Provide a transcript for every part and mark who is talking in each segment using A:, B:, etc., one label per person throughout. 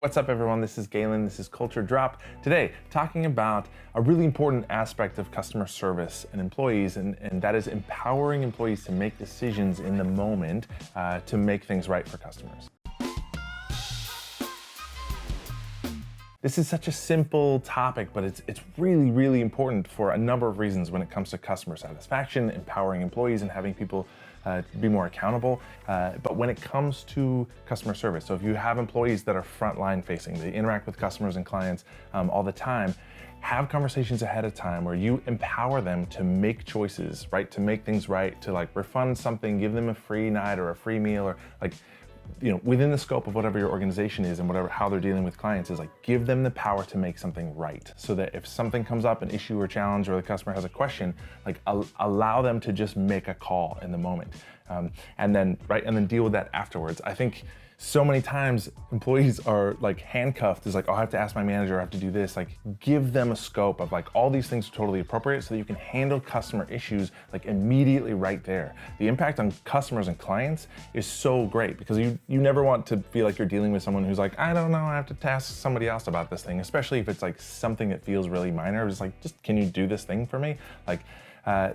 A: What's up everyone, this is Galen, this is Culture Drop. Today, talking about a really important aspect of customer service and employees, and that is empowering employees to make decisions in the moment to make things right for customers. This is such a simple topic, but it's really, really important for a number of reasons when it comes to customer satisfaction, empowering employees, and having people be more accountable. But when it comes to customer service, so if you have employees that are frontline facing, they interact with customers and clients all the time, have conversations ahead of time where you empower them to make choices, right? To make things right, to like refund something, give them a free night or a free meal, or like, you know, within the scope of whatever your organization is and whatever, how they're dealing with clients, is like, give them the power to make something right. So that if something comes up, an issue or challenge, or the customer has a question, like allow them to just make a call in the moment. And then deal with that afterwards. I think so many times employees are like handcuffed. Is like, oh, I have to ask my manager, I have to do this. Like, give them a scope of like, all these things are totally appropriate so that you can handle customer issues like immediately right there. The impact on customers and clients is so great because you never want to feel like you're dealing with someone who's like, I don't know, I have to task somebody else about this thing, especially if it's like something that feels really minor. It's like, just, can you do this thing for me? Like,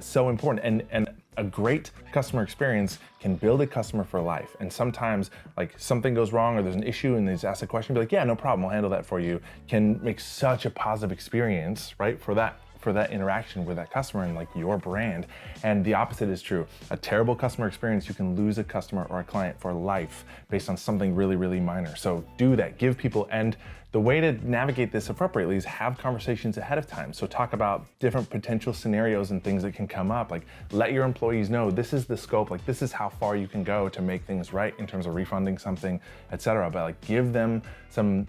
A: so important. And a great customer experience can build a customer for life. And sometimes like something goes wrong or there's an issue and they just ask a question, be like, yeah, no problem, I'll handle that for you, can make such a positive experience, right? For that interaction with that customer and like your brand. And the opposite is true. A terrible customer experience, you can lose a customer or a client for life based on something really, really minor. So do that, give people, and the way to navigate this appropriately is have conversations ahead of time. So talk about different potential scenarios and things that can come up. Like, let your employees know this is the scope, like this is how far you can go to make things right in terms of refunding something, etc. But like give them some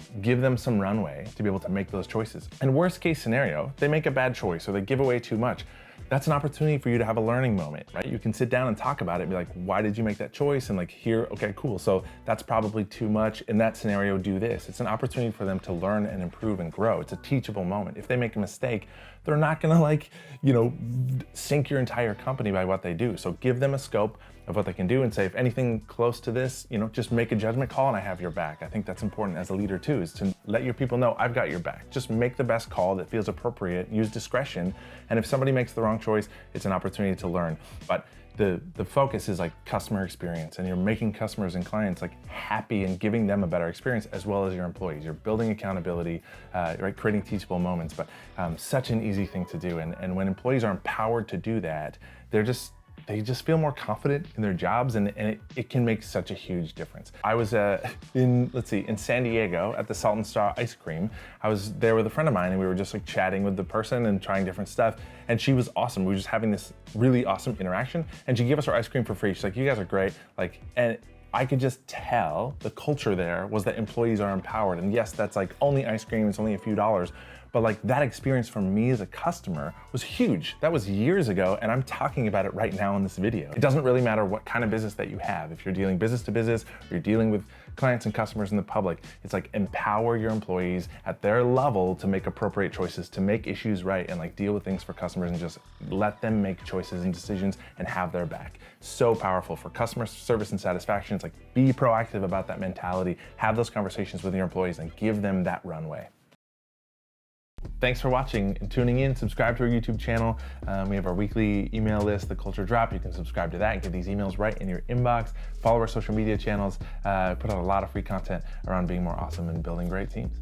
A: runway to be able to make those choices. And worst case scenario, they make a bad choice or they give away too much. That's an opportunity for you to have a learning moment, right? You can sit down and talk about it and be like, why did you make that choice? And like, here, okay, cool. So that's probably too much. In that scenario, do this. It's an opportunity for them to learn and improve and grow. It's a teachable moment. If they make a mistake, they're not gonna like, you know, sink your entire company by what they do. So give them a scope of what they can do and say, if anything close to this, you know, just make a judgment call and I have your back. I think that's important as a leader too, is to let your people know, I've got your back. Just make the best call that feels appropriate, use discretion. And if somebody makes the wrong choice, it's an opportunity to learn. But the focus is like customer experience, and you're making customers and clients like happy and giving them a better experience, as well as your employees. You're building accountability, right? Creating teachable moments, but such an easy thing to do. And when employees are empowered to do that, they just feel more confident in their jobs, and it can make such a huge difference. I was in San Diego at the Salt and Straw ice cream. I was there with a friend of mine and we were just like chatting with the person and trying different stuff. And she was awesome. We were just having this really awesome interaction, and she gave us our ice cream for free. She's like, you guys are great. Like, and I could just tell the culture there was that employees are empowered. And yes, that's like only ice cream, it's only a few dollars. But like that experience for me as a customer was huge. That was years ago, and I'm talking about it right now in this video. It doesn't really matter what kind of business that you have. If you're dealing business to business, or you're dealing with clients and customers in the public, it's like empower your employees at their level to make appropriate choices, to make issues right, and like deal with things for customers, and just let them make choices and decisions and have their back. So powerful for customer service and satisfaction. It's like, be proactive about that mentality, have those conversations with your employees and give them that runway. Thanks for watching and tuning in. Subscribe to our YouTube channel. We have our weekly email list, the Culture Drop. You can subscribe to that and get these emails right in your inbox. Follow our social media channels. Put out a lot of free content around being more awesome and building great teams.